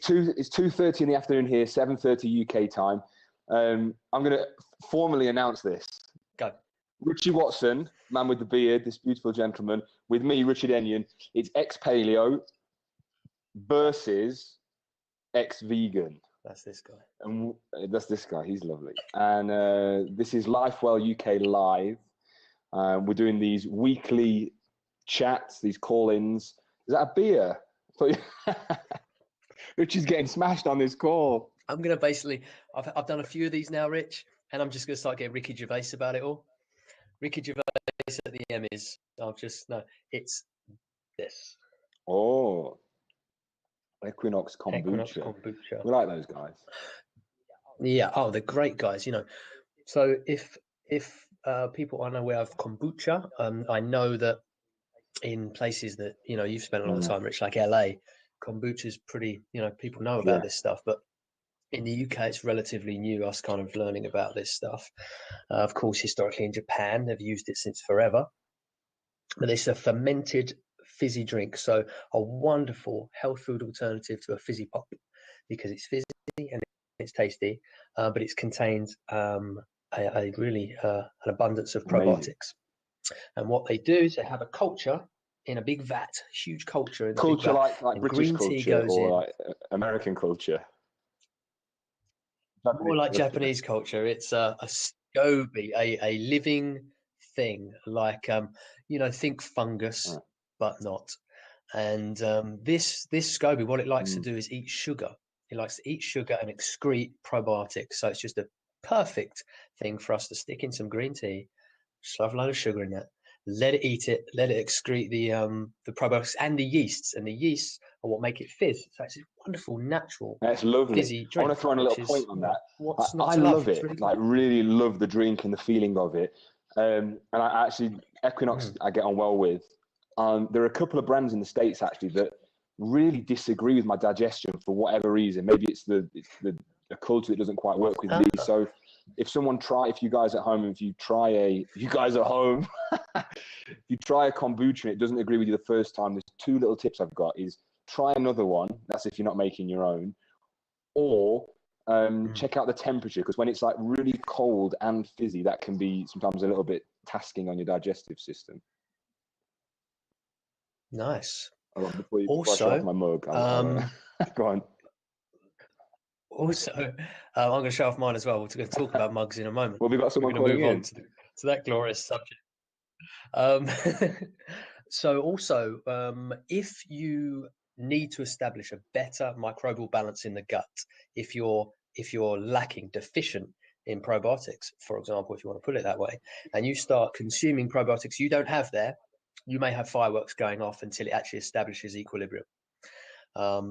It's 2:30 in the afternoon here, 7:30 UK time. I'm going to formally announce this. Go. Richie Watson, man with the beard, this beautiful gentleman, with me, Richard Enion. It's ex-paleo versus ex-vegan. That's this guy. And that's this guy. He's lovely. And this is LifeWell UK Live. We're doing these weekly chats, these call-ins. Is that a beer? Richie's getting smashed on this call. I'm going to basically, I've done a few of these now, Rich, and I'm just going to start getting Ricky Gervais about it all. Ricky Gervais at the M is, it's this. Oh, Equinox Kombucha. We like those guys. Yeah. Oh, they're great guys. So if people aren't aware of kombucha, I know that in places that you've spent a lot of time, Rich, like LA, kombucha is pretty. People know about this stuff, but in the UK, it's relatively new. Us kind of learning about this stuff. Of course, historically in Japan, they've used it since forever. But it's a fermented fizzy drink, so a wonderful health food alternative to a fizzy pop because it's fizzy and it's tasty, but it contains an abundance of probiotics. And what they do is they have a culture in a big vat, huge culture. In culture big vat, like British culture or like American culture. More like Japanese culture. It's a SCOBY, a living thing, like think fungus, but not. And this SCOBY, what it likes to do is eat sugar. It likes to eat sugar and excrete probiotics. So it's just a perfect thing for us to stick in some green tea, shove a load of sugar in that, let it eat it, let it excrete the probiotics and the yeasts. And the yeasts are what make it fizz. So it's a wonderful, natural, that's lovely. fizzy drink. I want to throw in a little point on that. I love it. Really love the drink and the feeling of it. And I actually, Equinox, I get on well with. There are a couple of brands in the States actually that really disagree with my digestion for whatever reason. Maybe it's the culture that doesn't quite work with me. So if you guys at home, if you try a kombucha and it doesn't agree with you the first time, there's two little tips I've got is try another one. That's if you're not making your own, or check out the temperature, because when it's like really cold and fizzy, that can be sometimes a little bit tasking on your digestive system. Nice. Before I show off my mug, go on. Also, I'm going to show off mine as well. We're going to talk about mugs in a moment. Well, we've got someone calling in. To that glorious subject. So also, if you need to establish a better microbial balance in the gut, if you're deficient in probiotics, for example, if you want to put it that way, and you start consuming probiotics you don't have there, you may have fireworks going off until it actually establishes equilibrium.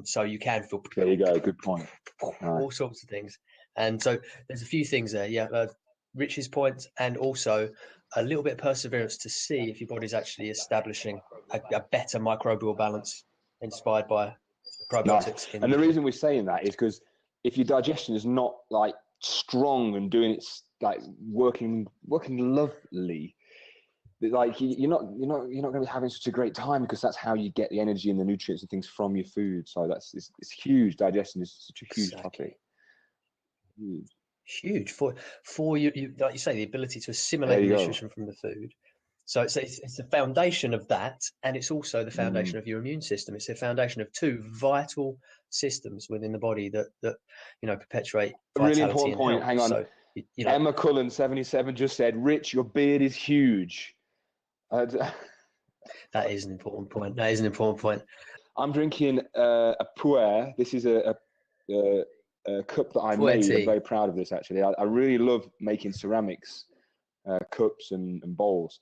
So you can feel. There you go. Good point. All sorts of things. And so there's a few things there. Yeah. Rich's point, and also a little bit of perseverance to see if your body's actually establishing a better microbial balance inspired by probiotics. Nice. And the reason we're saying that is because if your digestion is not like strong and doing its like working lovely, like you're not going to be having such a great time, because that's how you get the energy and the nutrients and things from your food. So it's huge. Digestion is such a huge topic. Huge for you, like you say, the ability to assimilate the nutrition from the food. So it's the foundation of that, and it's also the foundation of your immune system. It's the foundation of two vital systems within the body that perpetuate vitality. A really important point. Hang on. So, Emma Cullen 77 just said, "Rich, your beard is huge." That is an important point. I'm drinking a puer. This is a cup that I made. I'm very proud of this, actually. I really love making ceramics, cups and bowls.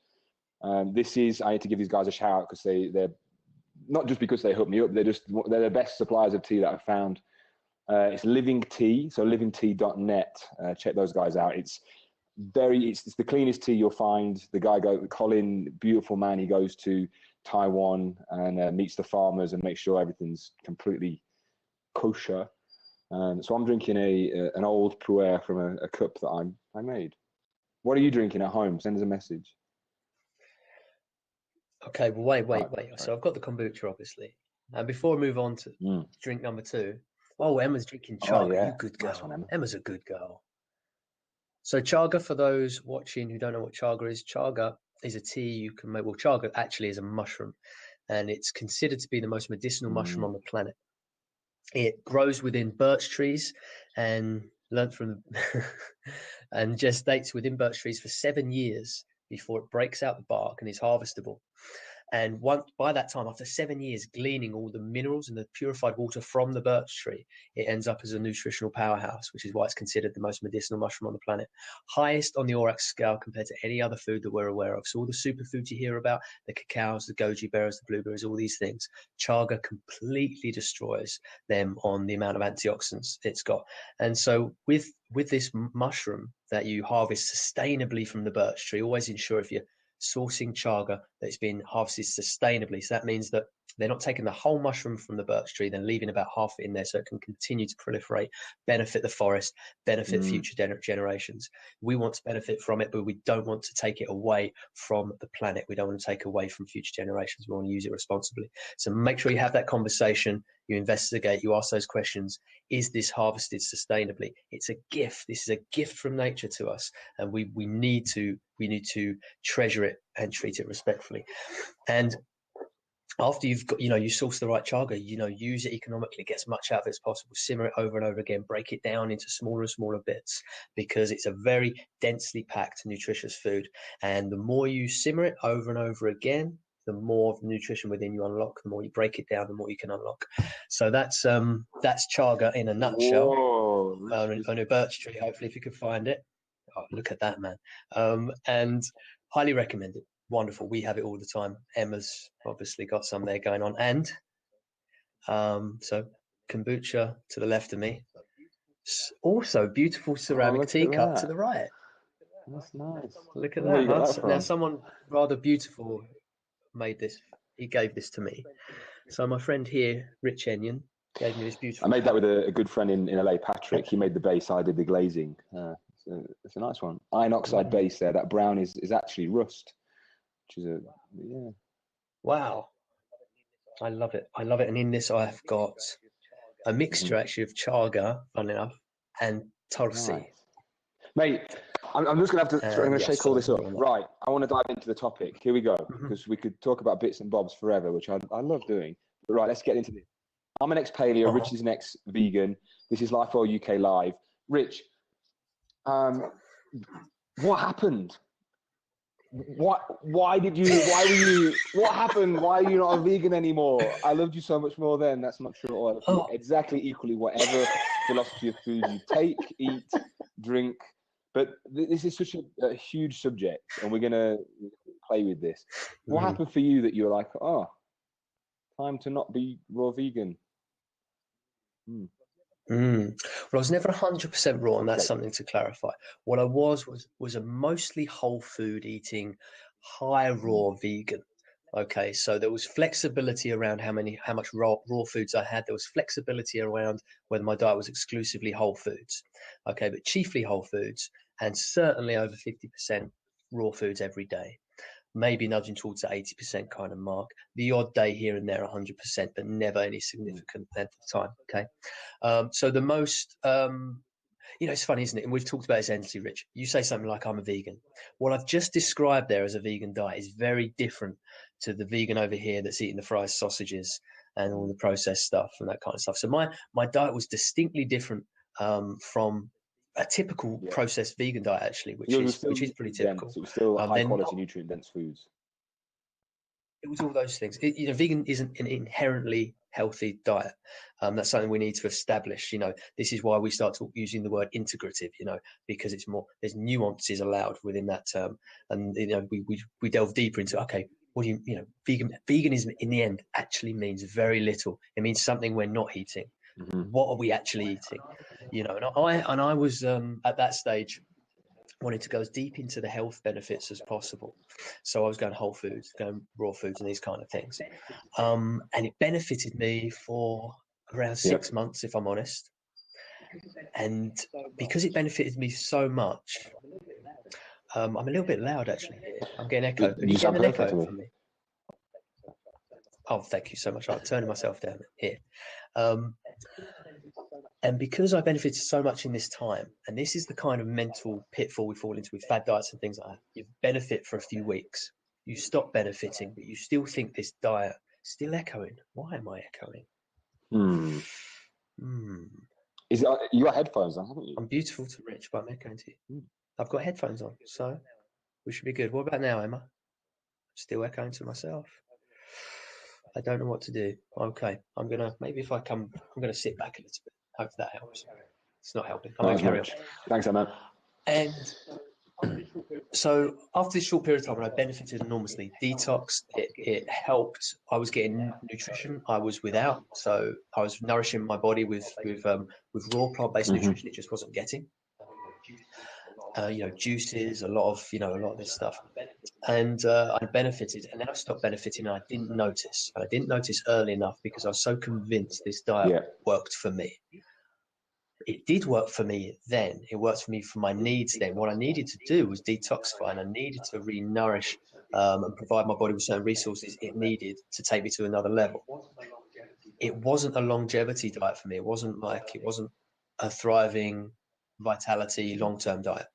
I need to give these guys a shout out, because they're not just because they hooked me up. They're the best suppliers of tea that I've found. It's Living Tea, so livingtea.net. Check those guys out. It's the cleanest tea you'll find. Colin, beautiful man. He goes to Taiwan and meets the farmers and makes sure everything's completely kosher. So I'm drinking an old puer from a cup that I made. What are you drinking at home? Send us a message. Okay, well, wait. So I've got the kombucha, obviously. And before I move on to drink number 2, Oh, Emma's drinking chaga. You good girl. Nice one, Emma. Emma's a good girl. So chaga, for those watching who don't know what chaga is a tea you can make. Well, chaga actually is a mushroom, and it's considered to be the most medicinal mushroom on the planet. It grows within birch trees and learnt from and gestates within birch trees for 7 years before it breaks out the bark and is harvestable. And by that time, after 7 years gleaning all the minerals and the purified water from the birch tree, it ends up as a nutritional powerhouse, which is why it's considered the most medicinal mushroom on the planet. Highest on the ORAC scale compared to any other food that we're aware of. So all the superfoods you hear about, the cacaos, the goji berries, the blueberries, all these things, chaga completely destroys them on the amount of antioxidants it's got. And so with this mushroom that you harvest sustainably from the birch tree, always ensure if you're sourcing chaga that it's been harvested sustainably. So that means that they're not taking the whole mushroom from the birch tree, then leaving about half in there so it can continue to proliferate, benefit the forest, benefit future generations. We want to benefit from it, but we don't want to take it away from the planet. We don't want to take away from future generations. We want to use it responsibly. So make sure you have that conversation, you investigate, you ask those questions. Is this harvested sustainably? It's a gift. This is a gift from nature to us, and we need to treasure it and treat it respectfully. And after you've got, you source the right chaga, use it economically, get as much out of it as possible, simmer it over and over again, break it down into smaller and smaller bits, because it's a very densely packed, nutritious food. And the more you simmer it over and over again, the more of the nutrition within you unlock. The more you break it down, the more you can unlock. So that's chaga in a nutshell. On a birch tree, hopefully, if you could find it. Oh, look at that, man. And highly recommend it. Wonderful. We have it all the time. Emma's obviously got some there going on. And so kombucha to the left of me. Also, beautiful ceramic teacup to the right. That's nice. Look at that. Huh? Now, someone rather beautiful made this. He gave this to me. So my friend here, Rich Enion, gave me this beautiful. I made that with a good friend in LA, Patrick. He made the base. I did the glazing. It's a nice one. Iron oxide base there. That brown is actually rust. Which is Wow, I love it. And in this I've got a mixture actually of chaga, funnily enough, and tulsi. Nice. Mate, I'm just gonna have to I'm gonna shake all this up. Right, I want to dive into the topic. Here we go, because we could talk about bits and bobs forever, which I love doing. But right, let's get into this. I'm an ex-paleo. Rich is an ex-vegan. This is LifeWell UK Live. Rich, what happened? What happened? Why are you not a vegan anymore? I loved you so much more then. That's not true at all. Exactly equally, whatever philosophy of food you take, eat, drink. But this is such a huge subject, and we're going to play with this. What happened for you that you were like, time to not be raw vegan? Well, I was never 100% raw, and that's something to clarify. What I was a mostly whole food eating, high raw vegan. Okay, so there was flexibility around how much raw foods I had. There was flexibility around whether my diet was exclusively whole foods. Okay, but chiefly whole foods, and certainly over 50% raw foods every day. Maybe nudging towards the 80% kind of mark. The odd day here and there, 100%, but never any significant length of time. Okay, so the most, it's funny, isn't it? And we've talked about this endlessly, Rich. You say something like, I'm a vegan. What I've just described there as a vegan diet is very different to the vegan over here that's eating the fried sausages and all the processed stuff and that kind of stuff. So my diet was distinctly different from a typical processed vegan diet, actually, which is pretty typical. It was still high quality, nutrient dense foods. It was all those things. Vegan isn't an inherently healthy diet. That's something we need to establish. This is why we start using the word integrative. Because it's more. There's nuances allowed within that term, and we delve deeper into. Okay, what do veganism in the end actually means very little. It means something we're not eating. What are we actually eating? And I was at that stage wanted to go as deep into the health benefits as possible. So I was going whole foods, going raw foods and these kind of things. And it benefited me for around 6 months, if I'm honest. And because it benefited me so much, I'm a little bit loud actually here. I'm getting echo. Are you getting an echo from me? Oh, thank you so much. I'm turning myself down here. And because I benefited so much in this time, and this is the kind of mental pitfall we fall into with fad diets and things like that. You benefit for a few weeks, you stop benefiting, but you still think this diet still echoing. Why am I echoing? Is it, you got headphones on, haven't you? I'm beautiful to Rich, but I'm echoing to you. I've got headphones on, so we should be good. What about now, Emma? Still echoing to myself. I don't know what to do. Okay, maybe if I come, I'm gonna sit back a little bit. Hope that helps. It's not helping. I'm gonna carry on. Thanks, Emma. And so after this short period of time, I benefited enormously. Detox, it helped. I was getting nutrition I was without, so I was nourishing my body with raw plant-based nutrition. It just wasn't getting. Juices, a lot of this stuff, and I benefited. And then I stopped benefiting, and I didn't notice. I didn't notice early enough because I was so convinced this diet worked for me. It did work for me then. It worked for me for my needs then. What I needed to do was detoxify, and I needed to re-nourish and provide my body with certain resources it needed to take me to another level. It wasn't a longevity diet for me. It wasn't a thriving vitality long-term diet.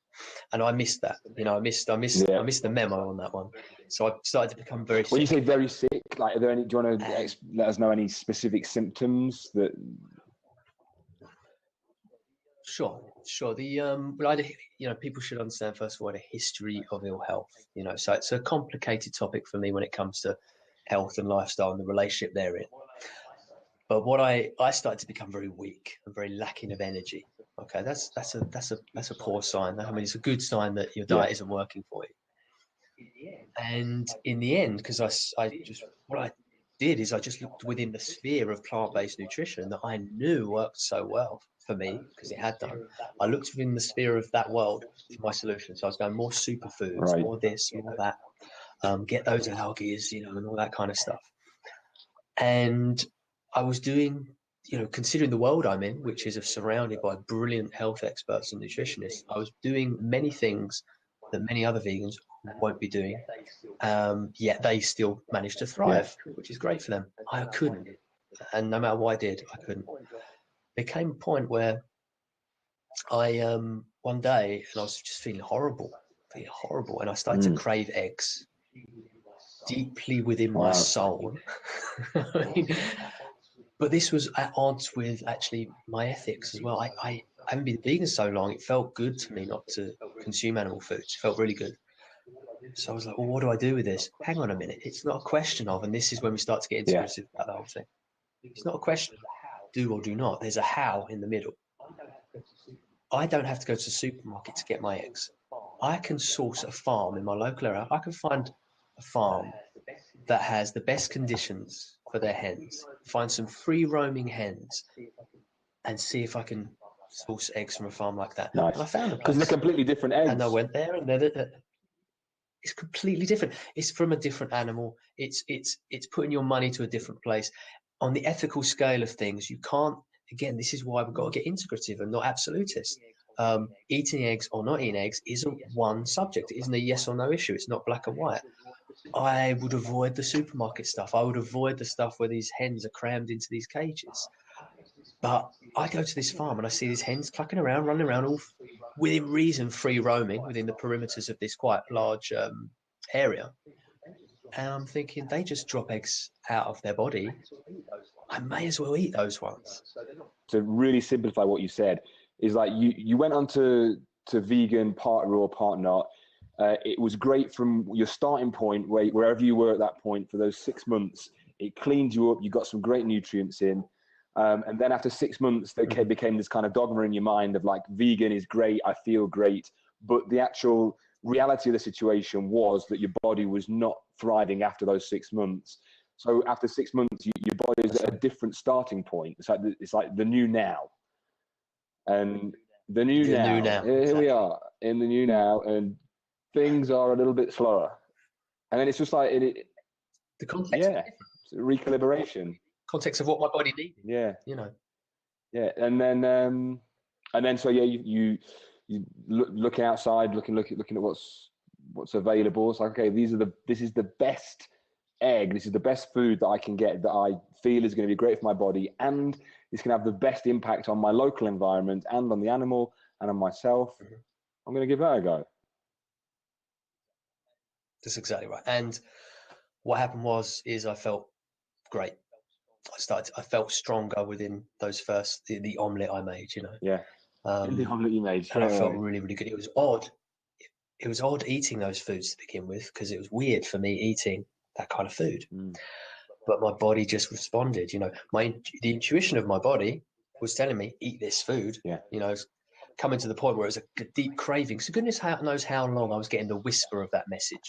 And I missed that. I missed the memo on that one. So I started to become very sick. When you say very sick, like, do you want to let us know any specific symptoms that? Sure. People should understand, first of all, a history of ill health. So it's a complicated topic for me when it comes to health and lifestyle and the relationship therein. But what I started to become very weak and very lacking of energy. Okay, that's a poor sign. I mean, it's a good sign that your diet isn't working for you. And in the end, because what I did is I just looked within the sphere of plant-based nutrition that I knew worked so well for me, because it had done. I looked within the sphere of that world for my solution. So I was going more superfoods, more this, more that, get those algae, and all that kind of stuff. And I was doing, considering the world I'm in, which is surrounded by brilliant health experts and nutritionists, I was doing many things that many other vegans won't be doing, yet they still managed to thrive, which is great for them. I couldn't, and no matter what I did, I couldn't. There came a point where I one day, and I was just feeling horrible, and I started to crave eggs deeply within my soul. But this was at odds with actually my ethics as well. I haven't been vegan so long. It felt good to me not to consume animal foods. It felt really good. So I was like, well, what do I do with this? Hang on a minute. It's not a question of, and this is when we start to get integrative about the whole thing. It's not a question of do or do not. There's a how in the middle. I don't have to go to the supermarket to get my eggs. I can source a farm in my local area. I can find a farm that has the best conditions for their hens, find some free roaming hens, and see if I can source eggs from a farm like that. Nice. And I found a place. Because they're completely different eggs. And I went there, and it's completely different. It's from a different animal. It's putting your money to a different place. On the ethical scale of things, you can't. Again, this is why we've got to get integrative and not absolutist. Eating eggs or not eating eggs isn't one subject. It isn't a yes or no issue. It's not black and white. I would avoid the supermarket stuff. I would avoid the stuff where these hens are crammed into these cages. But I go to this farm and I see these hens clucking around, running around, all within reason, free roaming within the perimeters of this quite large area. And I'm thinking, they just drop eggs out of their body. I may as well eat those ones. To really simplify what you said, is like you went on to vegan, part raw, part not. It was great from your starting point, wherever you were at that point for those 6 months. It cleaned you up. You got some great nutrients in. And then after 6 months, there became this kind of dogma in your mind of like, vegan is great. I feel great. But the actual reality of the situation was that your body was not thriving after those 6 months. So after 6 months, your body is at a different starting point. It's like the new now. And the new now. Here we are in the new now, and things are a little bit slower. And then it's just like the context. Yeah, it's a recalibration. Context of what my body needed. Yeah. Yeah, and then so you look outside, looking at what's available. It's like, okay, this is the best egg. This is the best food that I can get that I feel is going to be great for my body, and it's going to have the best impact on my local environment and on the animal and on myself. I'm going to give that a go. That's exactly right. And what happened is I felt great. I felt stronger within those first, the omelette I made, you know. Yeah. The omelette you made. And I felt really, really good. It was odd. It was odd eating those foods to begin with, because it was weird for me eating that kind of food. But my body just responded, you know. The intuition of my body was telling me, eat this food. Yeah. You know, coming to the point where it was a deep craving. So goodness knows how long I was getting the whisper of that message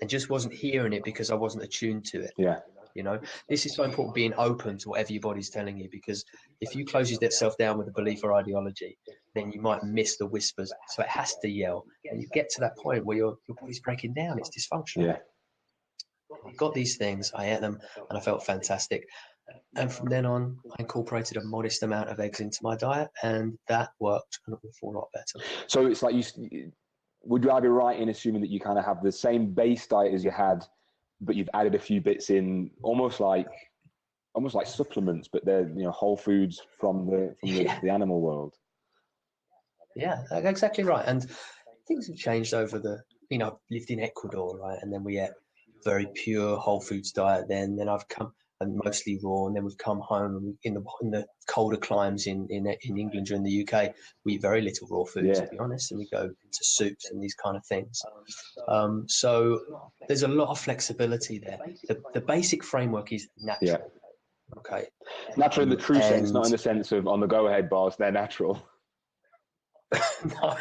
and just wasn't hearing it because I wasn't attuned to it. Yeah. You know, this is so important, being open to whatever your body's telling you, because if you close yourself down with a belief or ideology, then you might miss the whispers. So it has to yell. And you get to that point where your body's breaking down. It's dysfunctional. Yeah. I got these things, I ate them, and I felt fantastic. And from then on, I incorporated a modest amount of eggs into my diet, and that worked an awful lot better. So it's like, would I be right in assuming that you kind of have the same base diet as you had, but you've added a few bits in, almost like supplements, but they're, you know, whole foods from the animal world? Yeah, exactly right. And things have changed over I've lived in Ecuador, right? And then we ate very pure whole foods diet. Then I've come, and mostly raw, and then we've come home in the colder climes in England or in the UK, we eat very little raw food, to be honest, and we go to soups and these kind of things. So there's a lot of flexibility there. The basic framework is natural. Yeah. Okay. Natural in the true sense, not in the sense of on the go-ahead bars, they're natural. No.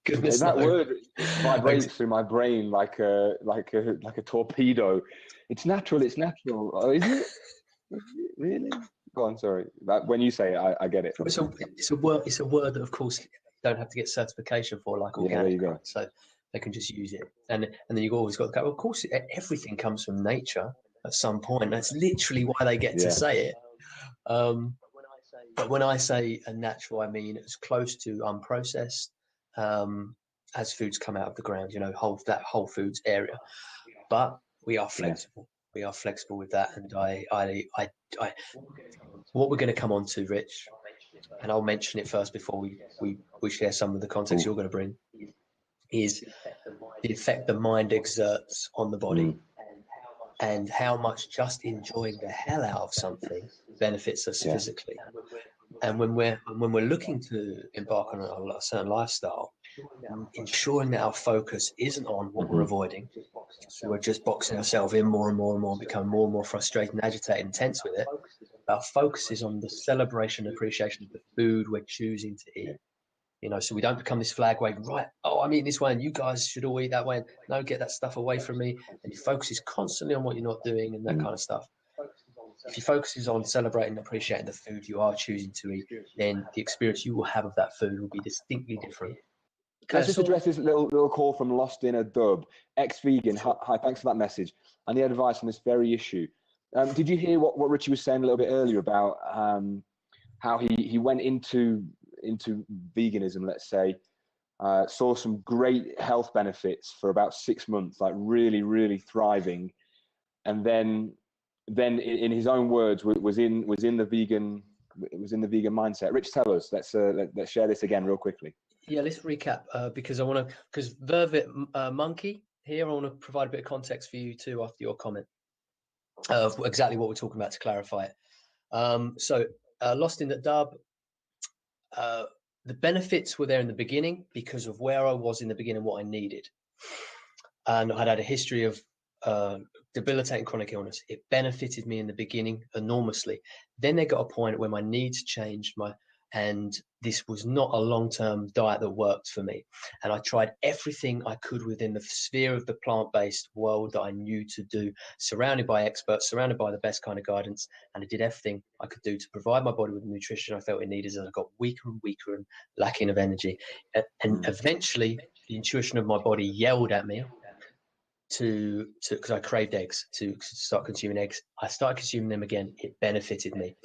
Goodness, that word vibrates through my brain like a torpedo. It's natural. It's natural. Oh, is it? Really? Go on. Sorry. When you say it, I get it. It's a word. It's a word that, of course, you don't have to get certification for, like organic. Yeah, there you go. So they can just use it, and then you've always got to go. Well, of course, everything comes from nature at some point. That's literally why they get to say it. But when I say a natural, I mean as close to unprocessed as foods come out of the ground. You know, that whole foods area. But we are flexible. We are flexible with that, and I what we're going to come on to, Rich, and I'll mention it first before we share some of the context you're going to bring, is the effect the mind exerts on the body, and how much just enjoying the hell out of something benefits us physically. And when we're looking to embark on a certain lifestyle, ensuring that our focus isn't on what we're avoiding, so we're just boxing ourselves in more and more and more, become more and more frustrated and agitated and tense with it. Our focus is on the celebration and appreciation of the food we're choosing to eat. You know, so we don't become this flag waving, right? Oh, I'm eating this way, and you guys should all eat that way. No, get that stuff away from me. And your focus is constantly on what you're not doing and that kind of stuff. If your focus is on celebrating and appreciating the food you are choosing to eat, then the experience you will have of that food will be distinctly different. Let's just address this little call from Lost in a Dub, ex-vegan. Hi, thanks for that message. I need advice on this very issue. Did you hear what Richi was saying a little bit earlier about how he went into veganism, let's say, saw some great health benefits for about 6 months, like really, really thriving, and then in his own words was in the vegan mindset. Rich, tell us. Let's share this again real quickly. Yeah, let's recap because Vervet Monkey here, I want to provide a bit of context for you too after your comment of exactly what we're talking about to clarify it. So Lost in the Dub, the benefits were there in the beginning because of where I was in the beginning, what I needed. And I'd had a history of debilitating chronic illness. It benefited me in the beginning enormously. Then there got a point where my needs changed, and this was not a long-term diet that worked for me. And I tried everything I could within the sphere of the plant-based world that I knew to do, surrounded by experts, surrounded by the best kind of guidance. And I did everything I could do to provide my body with the nutrition I felt it needed as I got weaker and weaker and lacking of energy. And eventually the intuition of my body yelled at me because I craved eggs, to start consuming eggs. I started consuming them again. It benefited me.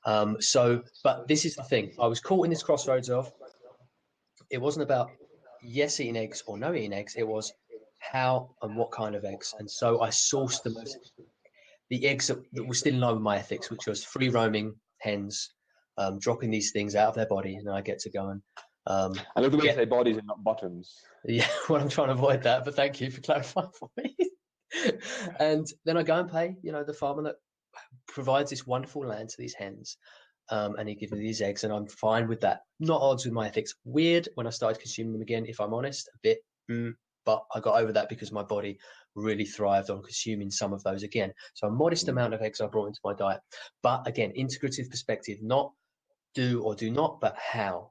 But this is the thing. I was caught in this crossroads of, it wasn't about yes eating eggs or no eating eggs. It was, how and what kind of eggs. And so I sourced the eggs that were still in line with my ethics, which was free roaming hens, dropping these things out of their body, and I get to go and I love the way you say bodies and not bottoms. Yeah, well, I'm trying to avoid that, but thank you for clarifying for me. And then I go and pay, the farmer that provides this wonderful land to these hens, and he gives me these eggs, and I'm fine with that. Not odds with my ethics. Weird when I started consuming them again, if I'm honest, a bit. But I got over that because my body really thrived on consuming some of those again. So a modest amount of eggs I brought into my diet. But again, integrative perspective, not do or do not, but how.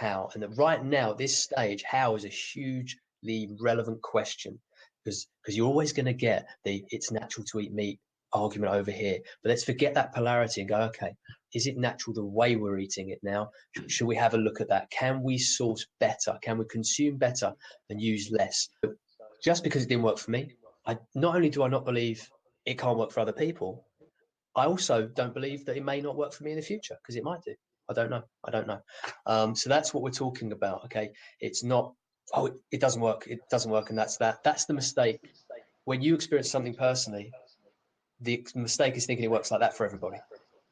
And right now, at this stage, how is a hugely relevant question, because you're always going to get the it's natural to eat meat argument over here. But let's forget that polarity and go, okay, is it natural the way we're eating it now? Should we have a look at that? Can we source better? Can we consume better and use less? Just because it didn't work for me, not only do I not believe it can't work for other people, I also don't believe that it may not work for me in the future, because it might do. I don't know. So that's what we're talking about. Okay. It's not, it doesn't work. It doesn't work. And that's that. That's the mistake. When you experience something personally, the mistake is thinking it works like that for everybody.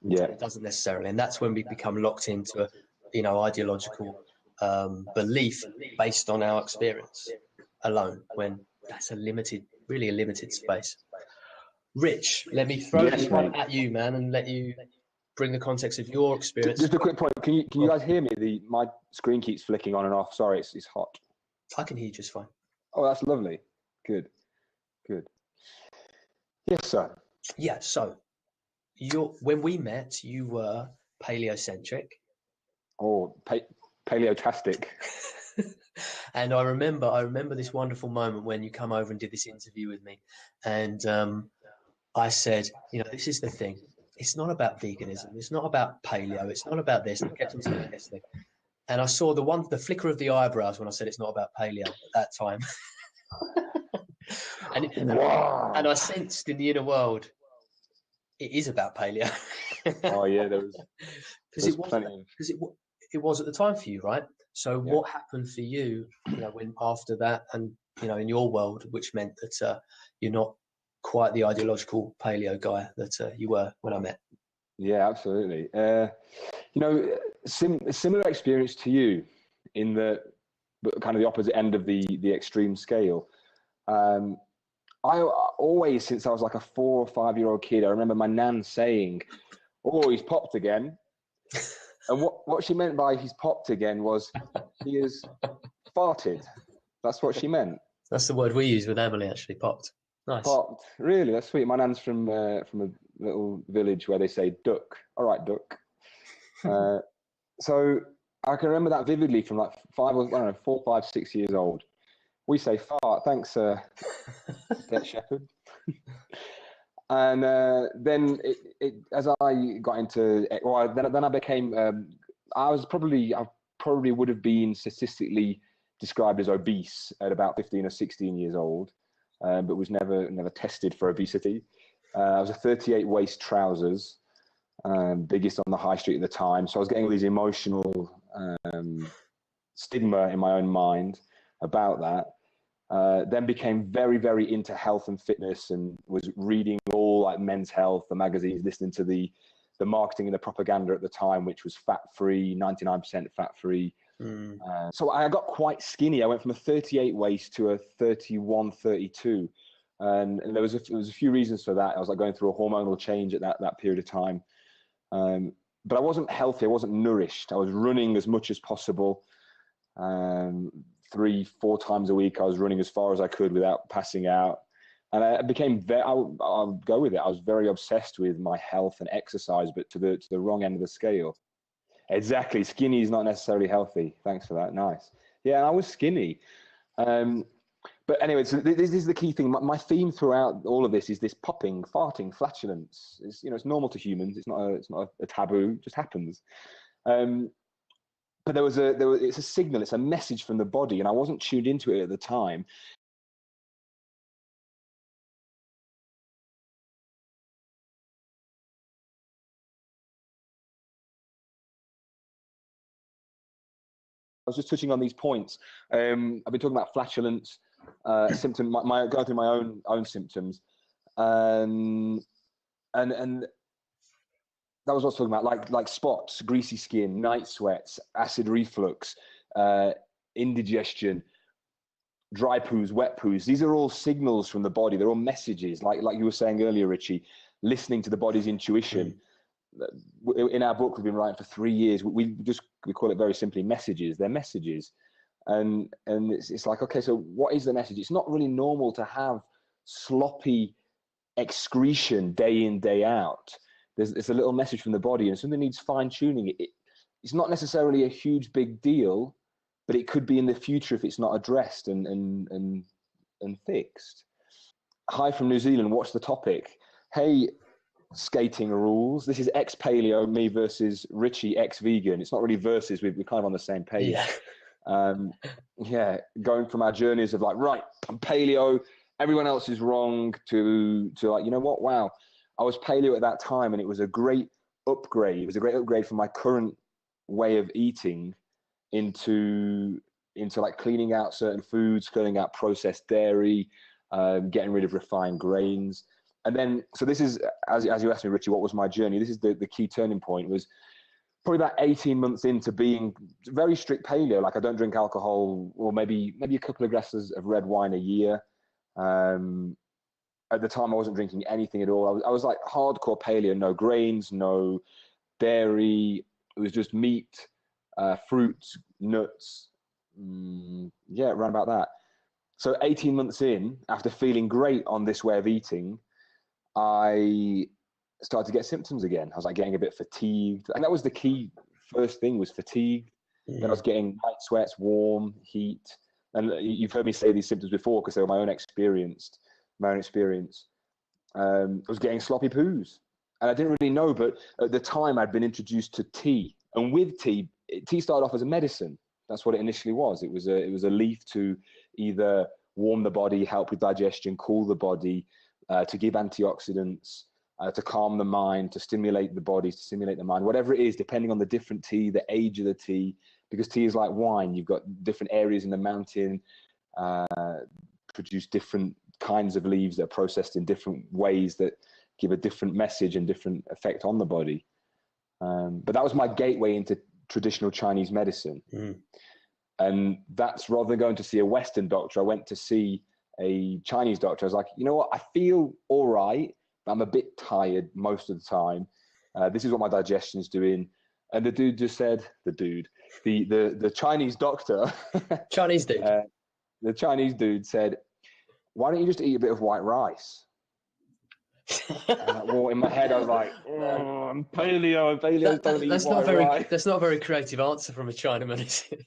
Yeah. It doesn't necessarily. And that's when we become locked into ideological belief based on our experience alone, when that's really a limited space. Rich, let me throw this one at you, man, and let you bring the context of your experience. Just a quick point. Can you guys hear me? My screen keeps flicking on and off. Sorry, it's hot. I can hear you just fine. Oh, that's lovely. Good. Yes, sir. Yeah. So, when we met, you were paleocentric. Oh, paleotastic. And I remember this wonderful moment when you come over and did this interview with me, and I said, this is the thing. It's not about veganism. It's not about paleo. It's not about this. I kept on saying this thing. And I saw the flicker of the eyebrows when I said it's not about paleo at that time. and I sensed in the inner world, it is about paleo. Oh yeah, there was because it was at the time for you, right? So what happened for you, when after that, and in your world, which meant that you're not quite the ideological paleo guy that you were when I met. Yeah, absolutely. Similar experience to you in the kind of the opposite end of the extreme scale. I always, since I was like a 4 or 5 year old kid, I remember my nan saying, "Oh, he's popped again." And what she meant by "he's popped again" was he has farted. That's what she meant. That's the word we use with Emily, actually, popped. Nice. Popped. Really? That's sweet. My nan's from a little village where they say duck. All right, duck. So I can remember that vividly from like 4, 5, 6 years old. We say fart. Thanks, Dead Shepherd. And then as I got into, then I became, I probably would have been statistically described as obese at about 15 or 16 years old, but was never tested for obesity. I was a 38 waist trousers, biggest on the high street at the time. So I was getting all these emotional stigma in my own mind about that. Then became very, very into health and fitness, and was reading all like Men's Health, the magazines, listening to the marketing and the propaganda at the time, which was fat-free, 99% fat-free. So I got quite skinny. I went from a 38 waist to a 31, 32. And there was a few reasons for that. I was like going through a hormonal change at that period of time. But I wasn't healthy. I wasn't nourished. I was running as much as possible. 3-4 times a week, I was running as far as I could without passing out. And I became I'll go with it. I was very obsessed with my health and exercise, but to the wrong end of the scale. Exactly. Skinny is not necessarily healthy. Thanks for that. Nice. Yeah, I was skinny. But anyway, so this is the key thing. My theme throughout all of this is this popping, farting, flatulence. It's normal to humans. It's not a taboo. It just happens. But it's a signal. It's a message from the body, and I wasn't tuned into it at the time. I was just touching on these points. I've been talking about flatulence, symptom, going through my own symptoms, and that was what I was talking about, like spots, greasy skin, night sweats, acid reflux, indigestion, dry poos, wet poos. These are all signals from the body. They're all messages, like you were saying earlier, Richie, listening to the body's intuition. In our book, we've been writing for 3 years. We call it very simply messages. They're messages. And it's like, okay, so what is the message? It's not really normal to have sloppy excretion day in, day out. It's a little message from the body, and something needs fine tuning. It's not necessarily a huge big deal, but it could be in the future if it's not addressed and fixed. Hi from New Zealand. What's the topic? Hey, skating rules. This is ex-paleo, me versus Richi, ex-vegan. It's not really versus. We're kind of on the same page. Yeah. Going from our journeys of like, right, I'm paleo, everyone else is wrong, to like, you know what? Wow, I was paleo at that time, and it was a great upgrade. It was a great upgrade from my current way of eating into like cleaning out certain foods, cleaning out processed dairy, getting rid of refined grains. And then, so this is, as you asked me, Richie, what was my journey? This is the key turning point. Was probably about 18 months into being very strict paleo. Like, I don't drink alcohol, or maybe a couple of glasses of red wine a year. At the time, I wasn't drinking anything at all. I was like hardcore paleo, no grains, no dairy. It was just meat, fruits, nuts. Yeah, around about that. So 18 months in, after feeling great on this way of eating, I started to get symptoms again. I was like getting a bit fatigued. And that was the key first thing, was fatigue. Then I was getting night sweats, warm, heat. And you've heard me say these symptoms before because they were my own experience. I was getting sloppy poos. And I didn't really know, but at the time I'd been introduced to tea. And with tea started off as a medicine. That's what it initially was. It was a leaf to either warm the body, help with digestion, cool the body, to give antioxidants, to calm the mind, to stimulate the body, to stimulate the mind, whatever it is, depending on the different tea, the age of the tea, because tea is like wine. You've got different areas in the mountain, produce different kinds of leaves that are processed in different ways that give a different message and different effect on the body. But that was my gateway into traditional Chinese medicine. And that's, rather than going to see a Western doctor, I went to see a Chinese doctor. I was like, you know what, I feel all right, but I'm a bit tired most of the time. This is what my digestion is doing. And the dude just said, the Chinese doctor, Chinese dude, the Chinese dude said, why don't you just eat a bit of white rice? Well, in my head, I was like, oh, I'm paleo. Paleo don't eat white rice. That's not a very creative answer from a Chinaman, is it?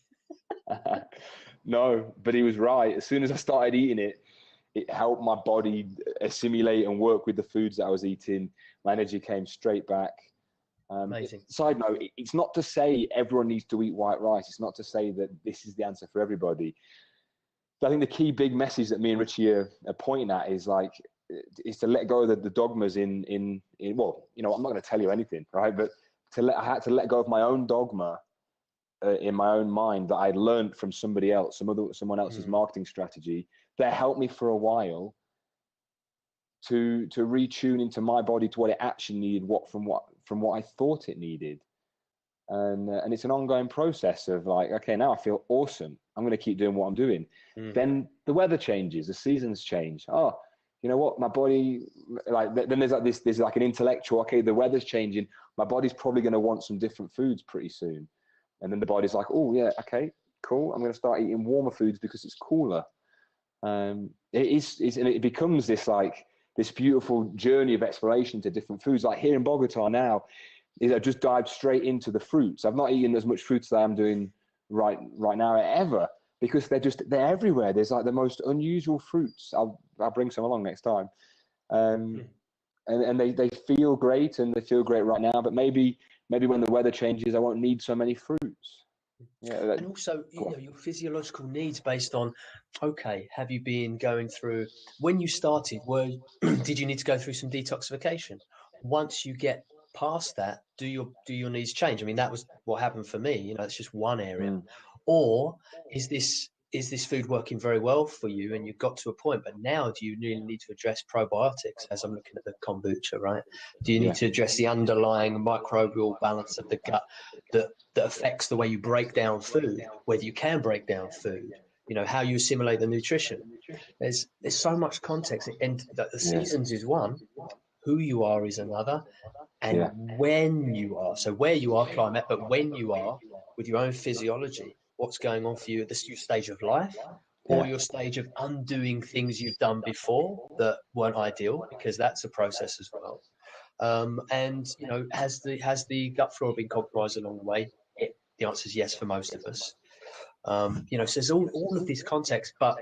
No, but he was right. As soon as I started eating it, it helped my body assimilate and work with the foods that I was eating. My energy came straight back. Amazing. Side note, it's not to say everyone needs to eat white rice. It's not to say that this is the answer for everybody. But I think the key big message that me and Richie are pointing at is to let go of the dogmas in well, you know, I'm not going to tell you anything, right? But I had to let go of my own dogma in my own mind that I'd learned from somebody else, someone else's marketing strategy that helped me for a while to retune into my body to what it actually needed, from what I thought it needed. And it's an ongoing process of like, okay, now I feel awesome. I'm going to keep doing what I'm doing. Then the weather changes, the seasons change. Oh, you know what? My body, like, then there's like there's like an intellectual, okay, the weather's changing. My body's probably going to want some different foods pretty soon. And then the body's like, oh yeah, okay, cool. I'm going to start eating warmer foods because it's cooler. And it becomes this beautiful journey of exploration to different foods. Like here in Bogota now, I just dived straight into the fruits. I've not eaten as much fruits as I am doing right now ever, because they're everywhere. There's like the most unusual fruits. I'll bring some along next time. And they feel great, and they feel great right now, but maybe when the weather changes, I won't need so many fruits. Yeah, and also, you know, your physiological needs based on, okay, have you been going through, when you started, did you need to go through some detoxification? Once you get past that, do your needs change? I mean, that was what happened for me. You know, it's just one area. Or is this is this food working very well for you? And you've got to a point, but now do you really need to address probiotics, as I'm looking at the kombucha, right? Do you need to address the underlying microbial balance of the gut that affects the way you break down food, whether you can break down food, you know, how you assimilate the nutrition? There's so much context, and the seasons is one, who you are is another, and when you are. So where you are, climate, but when you are with your own physiology, what's going on for you at this your stage of life, or your stage of undoing things you've done before that weren't ideal, because that's a process as well. And you know, has the gut flora been compromised along the way? The answer is yes for most of us. You know, so there's all of this context, but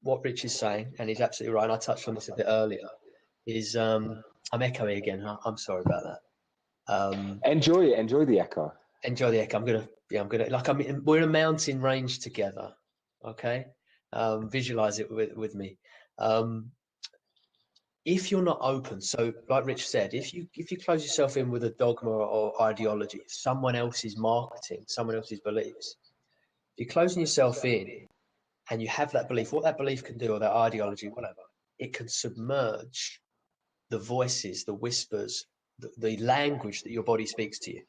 what Rich is saying, and he's absolutely right, and I touched on this a bit earlier, is I'm echoing again. I'm sorry about that. Enjoy it. Enjoy the echo. Enjoy the echo. I'm gonna like we're in a mountain range together. Okay, visualize it with me. If you're not open, so like Rich said, if you close yourself in with a dogma or ideology, someone else's marketing, someone else's beliefs, if you're closing yourself in and you have that belief, what that belief can do, or that ideology, whatever, it can submerge the voices, the whispers, the language that your body speaks to you.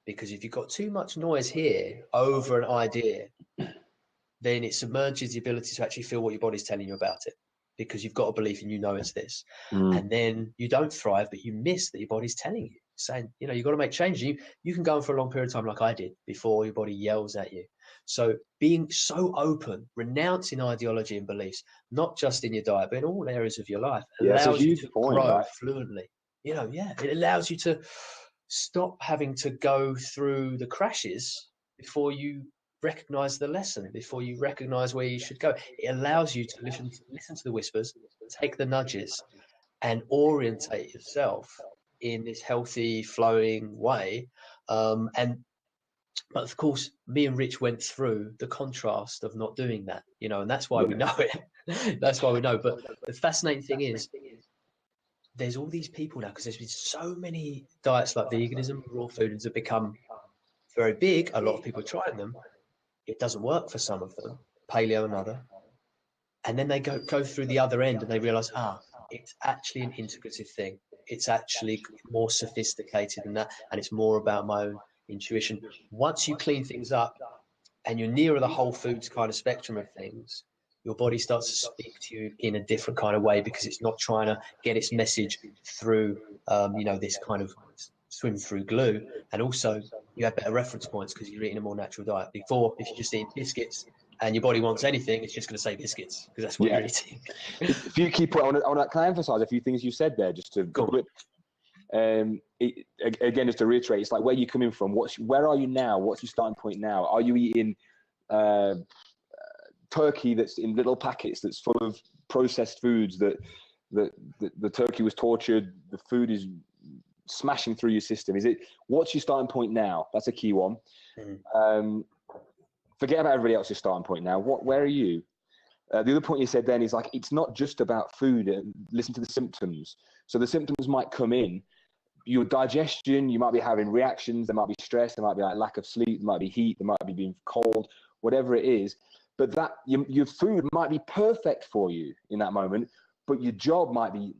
Because if you've got too much noise here over an idea, then it submerges the ability to actually feel what your body's telling you about it. Because you've got a belief and you know it's this. And then you don't thrive, but you miss that your body's telling you, saying, you know, you've got to make changes. You can go on for a long period of time like I did before your body yells at you. So being so open, renouncing ideology and beliefs, not just in your diet, but in all areas of your life, allows you to grow fluently. You know, it allows you to stop having to go through the crashes before you recognize the lesson, before you recognize where you should go. It allows you to listen to the whispers, take the nudges, and orientate yourself in this healthy, flowing way. But of course, me and Rich went through the contrast of not doing that, you know, and that's why we know it. That's why we know. But the fascinating thing is, there's all these people now, because there's been so many diets like veganism, raw foods have become very big. A lot of people are trying them. It doesn't work for some of them, paleo another. And then they go through the other end and they realize, it's actually an integrative thing. It's actually more sophisticated than that. And it's more about my own intuition. Once you clean things up and you're nearer the whole foods kind of spectrum of things, your body starts to speak to you in a different kind of way, because it's not trying to get its message through, you know, this kind of swim through glue. And also you have better reference points because you're eating a more natural diet. Before, if you just eat biscuits and your body wants anything, it's just going to say biscuits because that's what you're eating. A few key points. Can I emphasize a few things you said there, just to go with. Again, just to reiterate, it's like where you're coming from. Where are you now? What's your starting point now? Are you eating turkey that's in little packets, that's full of processed foods, that the turkey was tortured, the food is smashing through your system? What's your starting point now? That's a key one. Forget about everybody else's starting point now. Where are you? The other point you said then is like, it's not just about food. Listen to the symptoms. So the symptoms might come in, your digestion, you might be having reactions, there might be stress, there might be like lack of sleep, there might be heat, there might be being cold, whatever it is. But that your food might be perfect for you in that moment, but your job might be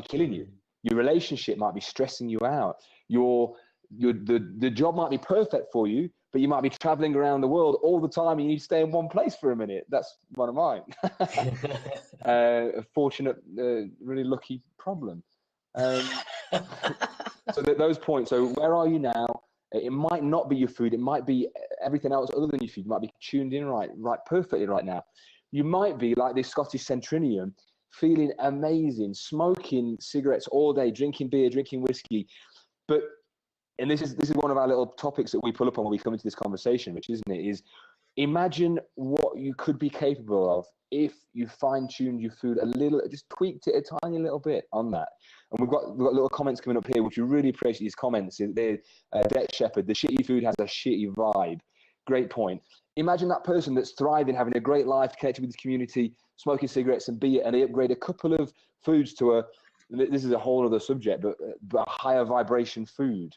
killing you. Your relationship might be stressing you out. The job might be perfect for you, but you might be traveling around the world all the time and you need to stay in one place for a minute. That's one of mine. A fortunate, really lucky problem. So those points. So where are you now? It might not be your food. It might be everything else other than your food. You might be tuned in right perfectly right now. You might be like this Scottish centenarian, feeling amazing, smoking cigarettes all day, drinking beer, drinking whiskey. And this is one of our little topics that we pull up on when we come into this conversation, which isn't it, is imagine what you could be capable of if you fine-tuned your food a little, just tweaked it a tiny little bit on that. And we've got little comments coming up here, which we really appreciate these comments. Debt Shepherd, the shitty food has a shitty vibe. Great point. Imagine that person that's thriving, having a great life, connected with his community, smoking cigarettes and beer, and they upgrade a couple of foods to this is a whole other subject, but a higher vibration food.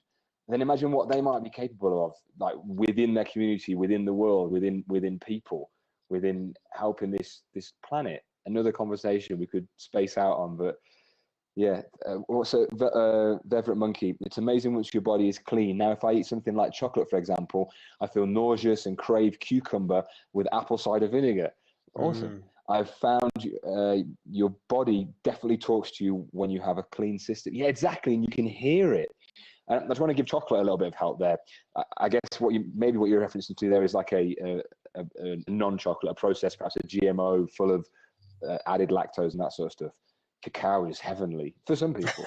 then imagine what they might be capable of, like within their community, within the world, within people, within helping this planet. Another conversation we could space out on, but yeah. Also, Vertebrate Monkey. It's amazing once your body is clean. Now, if I eat something like chocolate, for example, I feel nauseous and crave cucumber with apple cider vinegar. Awesome. I've found your body definitely talks to you when you have a clean system. Yeah, exactly, and you can hear it. I just want to give chocolate a little bit of help there. I guess what you're referencing to there is like a non-chocolate, a processed, perhaps a GMO full of added lactose and that sort of stuff. Cacao is heavenly for some people,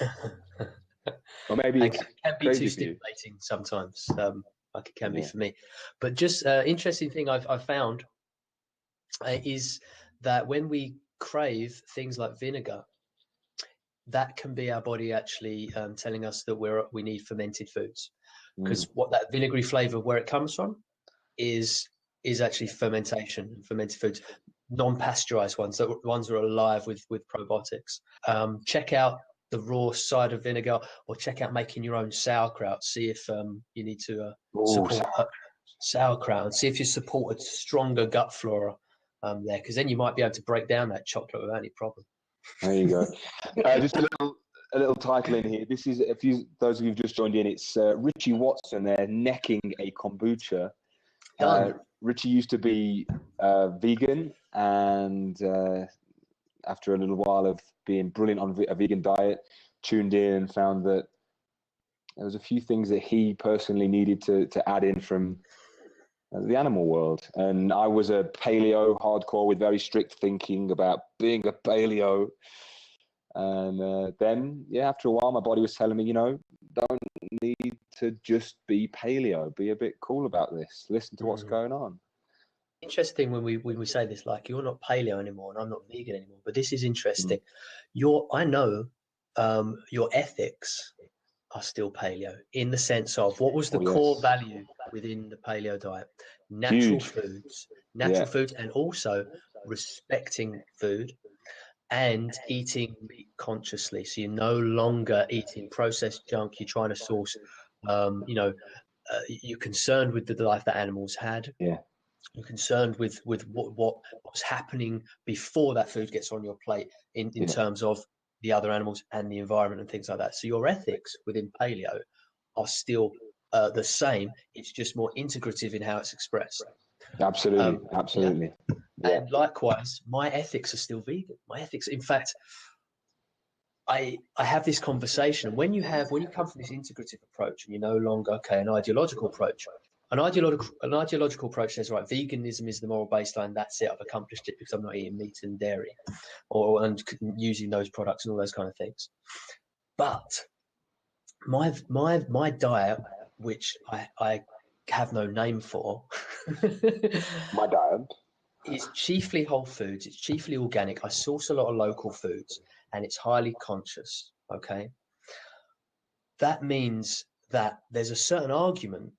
or maybe it can be too stimulating sometimes, like it can be for me. But just interesting thing I've found is that when we crave things like vinegar, that can be our body actually telling us that we need fermented foods, because what that vinegary flavor, where it comes from, is actually fermentation, fermented foods, non-pasteurized ones, the ones that are alive with probiotics. Check out the raw cider vinegar, or check out making your own sauerkraut. See if you need to support sauerkraut, and see if you support a stronger gut flora there, because then you might be able to break down that chocolate without any problem. There you go. Just a little title in here. This is, those of you who've just joined in, it's Richi Watson there necking a kombucha. Richi used to be vegan, and after a little while of being brilliant on a vegan diet, tuned in and found that there was a few things that he personally needed to add in from the animal world. And I was a paleo hardcore with very strict thinking about being a paleo. And then, after a while, my body was telling me, don't need to just be paleo. Be a bit cool about this. Listen to what's going on. Interesting when we say this, like, you're not paleo anymore and I'm not vegan anymore. But this is interesting. I know your ethics are still paleo, in the sense of, what was the core value within the paleo diet? Natural foods, and also respecting food and eating meat consciously. So you're no longer eating processed junk. You're trying to source, you're concerned with the life that animals had. Yeah. You're concerned with what's happening before that food gets on your plate in terms of the other animals and the environment and things like that. So your ethics within paleo are still the same. It's just more integrative in how it's expressed. Absolutely. Yeah. And likewise, my ethics are still vegan. My ethics, in fact, I have this conversation. When you come from this integrative approach, and you're no longer an ideological approach. An ideological approach says, right, veganism is the moral baseline. That's it. I've accomplished it because I'm not eating meat and dairy, and using those products and all those kind of things. But my diet, which I have no name for, my diet is chiefly whole foods. It's chiefly organic. I source a lot of local foods, and it's highly conscious. Okay, that means that there's a certain argument.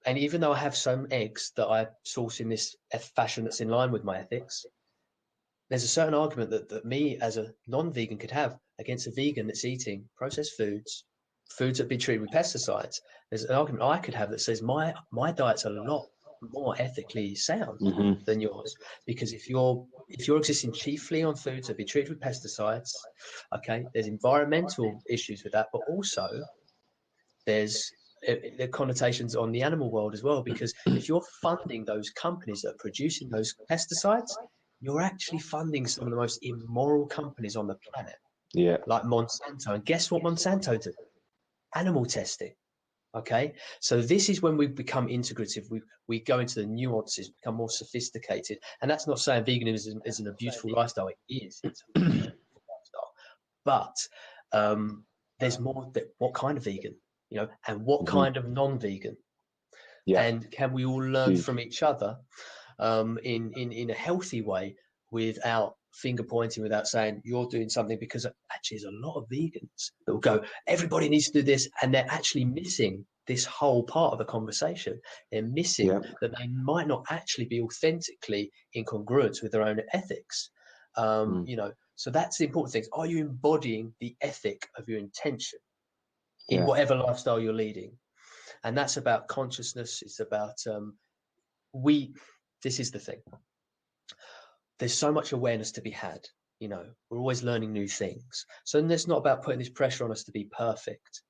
And even though I have some eggs that I source in this fashion that's in line with my ethics, there's a certain argument that me as a non-vegan could have against a vegan that's eating processed foods that have been treated with pesticides. There's an argument I could have that says my diet's a lot more ethically sound than yours, because if you're existing chiefly on foods that have been treated with pesticides, there's environmental issues with that, but also there's the connotations on the animal world as well, because if you're funding those companies that are producing those pesticides, you're actually funding some of the most immoral companies on the planet, like Monsanto. And guess what Monsanto do? Animal testing. So this is when we become integrative. We go into the nuances, become more sophisticated. And that's not saying veganism isn't a beautiful lifestyle. It is. It's a beautiful lifestyle. But there's more. What kind of vegan? And what kind of non-vegan, and can we all learn from each other in a healthy way, without finger pointing, without saying you're doing something, because actually there's a lot of vegans that will go, everybody needs to do this, and they're actually missing this whole part of the conversation. They're missing that they might not actually be authentically in congruence with their own ethics. So that's the important thing. Are you embodying the ethic of your intention in whatever lifestyle you're leading? And that's about consciousness. It's about, this is the thing. There's so much awareness to be had. You know, we're always learning new things. So it's not about putting this pressure on us to be perfect,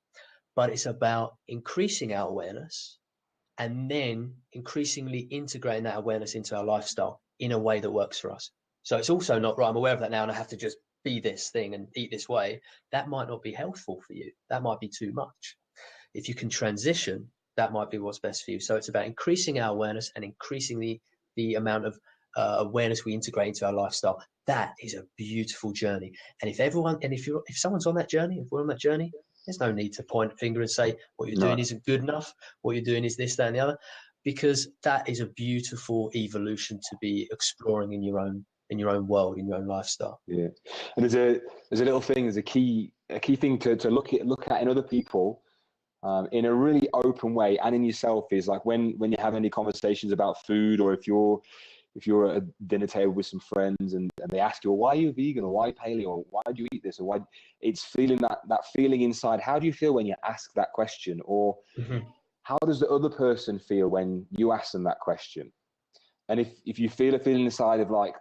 but it's about increasing our awareness and then increasingly integrating that awareness into our lifestyle in a way that works for us. So it's also not, right, I'm aware of that now and I have to just be this thing and eat this way. That might not be healthful for you. That might be too much. If you can transition, that might be what's best for you. So it's about increasing our awareness and increasing the amount of awareness we integrate into our lifestyle. That is a beautiful journey. And if someone's on that journey, if we're on that journey, there's no need to point a finger and say what you're doing isn't good enough. What you're doing is this, that, and the other, because that is a beautiful evolution to be exploring in your own world, in your own lifestyle. Yeah, and there's a little thing, there's a key thing to look at in other people, in a really open way, and in yourself, is like when you have any conversations about food, or if you're at a dinner table with some friends and they ask you, well, why are you vegan, or why are you paleo, or why do you eat this, or why, it's feeling that feeling inside. How do you feel when you ask that question? Or how does the other person feel when you ask them that question? And if you feel a feeling inside of like,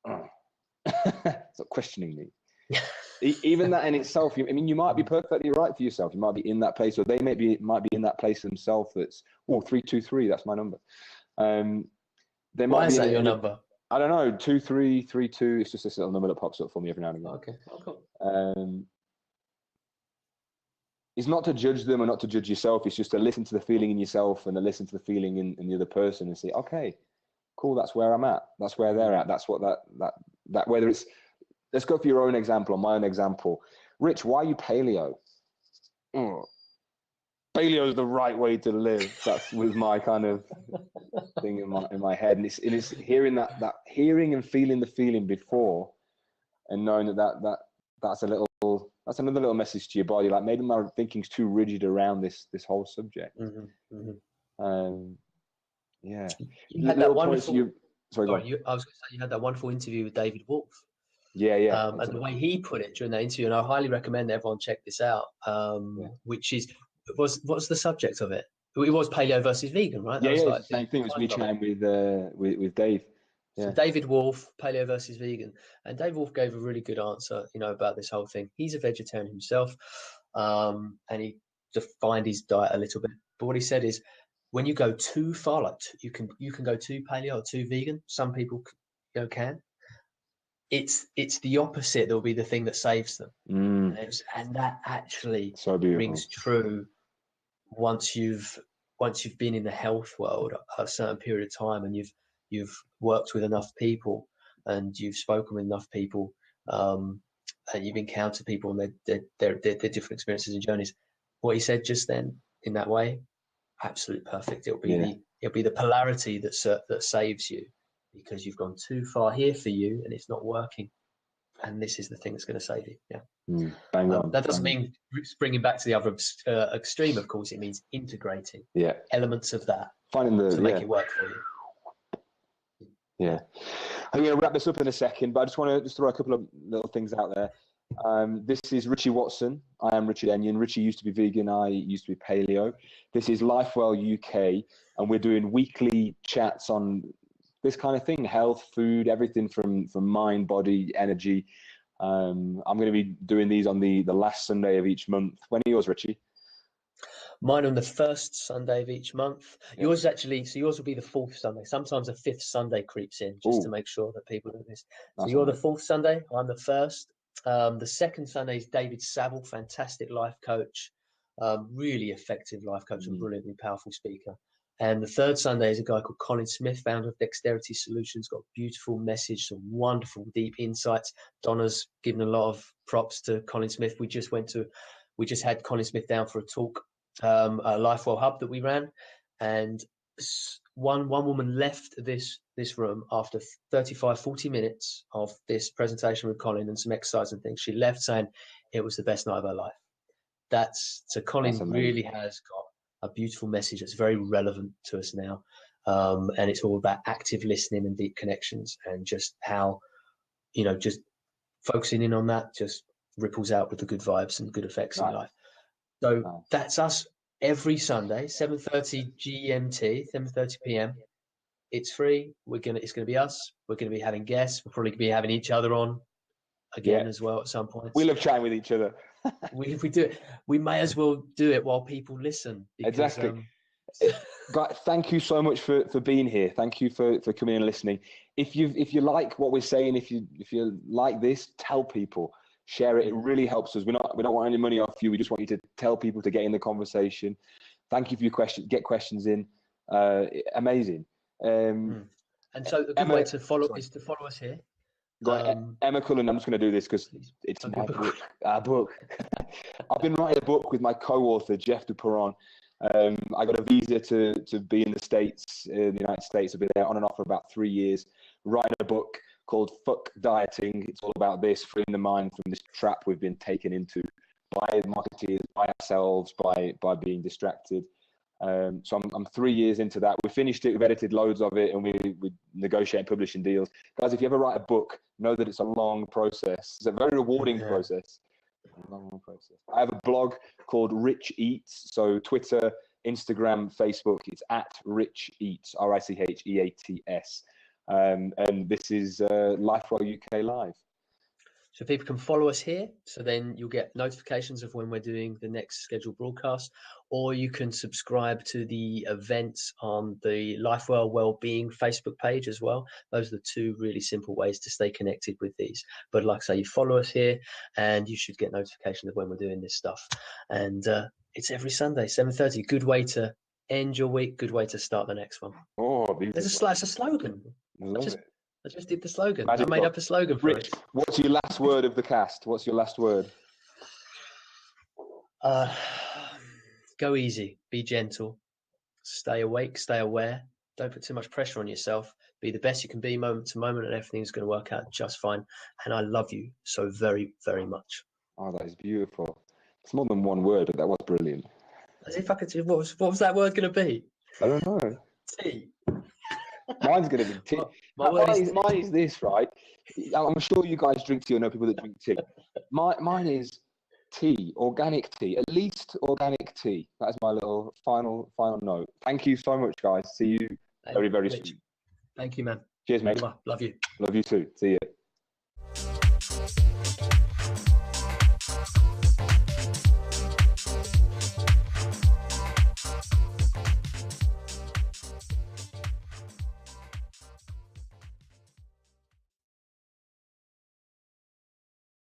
oh, stop questioning me. Even that in itself, I mean, you might be perfectly right for yourself. You might be in that place, or they might be in that place themselves. That's 323. That's my number. They might. Why is that your number? I don't know. 2332. It's just this little number that pops up for me every now and again. Okay. Oh, cool. It's not to judge them or not to judge yourself. It's just to listen to the feeling in yourself and to listen to the feeling in the other person and say, okay, cool. That's where I'm at. That's where they're at. That's what that whether it's. Let's go for your own example or my own example. Rich, why are you paleo? Paleo is the right way to live. That was my kind of thing in my head. And it's hearing that hearing and feeling the feeling before, and knowing that's another little message to your body. Like, maybe my thinking's too rigid around this whole subject. Yeah. You had that wonderful. Sorry, go on. I was going to say, you had that wonderful interview with David Wolf. Yeah. And the way he put it during that interview, and I highly recommend everyone check this out. Which what's the subject of it? It was paleo versus vegan, right? That was like the same thing. It was me chatting with Dave. Yeah. So David Wolf, paleo versus vegan, and David Wolf gave a really good answer, about this whole thing. He's a vegetarian himself, and he defined his diet a little bit. But what he said is, when you go too far, like you can go too paleo or too vegan. Some people, can. It's the opposite that will be the thing that saves them, and that actually rings true once you've been in the health world a certain period of time, and you've worked with enough people and you've spoken with enough people, and you've encountered people and their different experiences and journeys. What he said just then in that way, absolutely perfect. It'll be the polarity that saves you, because you've gone too far here for you and it's not working, and this is the thing that's going to save you. Bang on. That doesn't mean bringing back to the other extreme, of course. It means integrating elements of that to make it work for you. Yeah, I'm going to wrap this up in a second, but I just want to throw a couple of little things out there. This is Richi Watson. I am Rich Enion. Richi used to be vegan. I used to be paleo. This is LifeWell UK, and we're doing weekly chats on this kind of thing: health, food, everything from mind, body, energy. I'm going to be doing these on the last Sunday of each month. When are yours, Richi? Mine on the first Sunday of each month. Yours will be the fourth Sunday. Sometimes a fifth Sunday creeps in just to make sure that people do this. So you're the fourth Sunday. I'm the first. The second Sunday is David Saville, fantastic life coach, really effective life coach and brilliantly powerful speaker. And the third Sunday is a guy called Colin Smith, founder of Dexterity Solutions, got a beautiful message, some wonderful deep insights. Donna's given a lot of props to Colin Smith. We just had Colin Smith down for a talk, a LifeWell hub that we ran, and one woman left this room after 40 minutes of this presentation with Colin and some exercise and things. She left saying it was the best night of her life. Colin really has got a beautiful message that's very relevant to us now, and it's all about active listening and deep connections, and just how just focusing in on that just ripples out with the good vibes and good effects in life. So that's us every Sunday, 7:30 GMT, 7:30 PM. It's free. It's gonna be us. We're gonna be having guests. We'll probably be having each other on again as well at some point. We love chatting with each other. If we do it, we may as well do it while people listen. Because, exactly. Guys, thank you so much for being here. Thank you for coming and listening. If you like what we're saying, if you like this, tell people, share it. It really helps us. We don't want any money off you. We just want you to tell people to get in the conversation. Thank you for your questions. Get questions in. Amazing. And so the good way to follow is to follow us here. Emma Cullen, I'm just going to do this because it's my book. I've been writing a book with my co-author Jeff Duperon. I got a visa to be in the States, in the United States. I've been there on and off for about 3 years, writing a book called Fuck Dieting. It's all about this, freeing the mind from this trap we've been taken into by marketeers, by ourselves, by being distracted. So I'm 3 years into that. We finished it, we've edited loads of it, and we negotiate publishing deals. Guys, if you ever write a book, know that it's a long process. It's a very rewarding process. Long process. I have a blog called Rich Eats. So Twitter, Instagram, Facebook, it's at Rich Eats, RICHEATS. And this is LifeWell UK Live. So people can follow us here. So then you'll get notifications of when we're doing the next scheduled broadcast, or you can subscribe to the events on the LifeWell Wellbeing Facebook page as well. Those are the two really simple ways to stay connected with these. But like I say, you follow us here and you should get notification of when we're doing this stuff. And it's every Sunday, 7:30. Good way to end your week. Good way to start the next one. Oh, beautiful. It's a slogan. I just did the slogan. Magic I made up a slogan for Rich, it. what's your last word of the cast? What's your last word? Go easy. Be gentle. Stay awake. Stay aware. Don't put too much pressure on yourself. Be the best you can be moment to moment, and everything's going to work out just fine. And I love you so very, very much. Oh, that is beautiful. It's more than one word, but that was brilliant. As if I could. What was that word going to be? I don't know. Tea. Mine's going to be tea. Mine is this, right? I'm sure you guys drink tea or know people that drink tea. Mine is tea, organic tea, at least organic tea. That is my little final note. Thank you so much, guys. See you very, very soon. Thank you, man. Cheers, mate. Love you. Love you too. See you.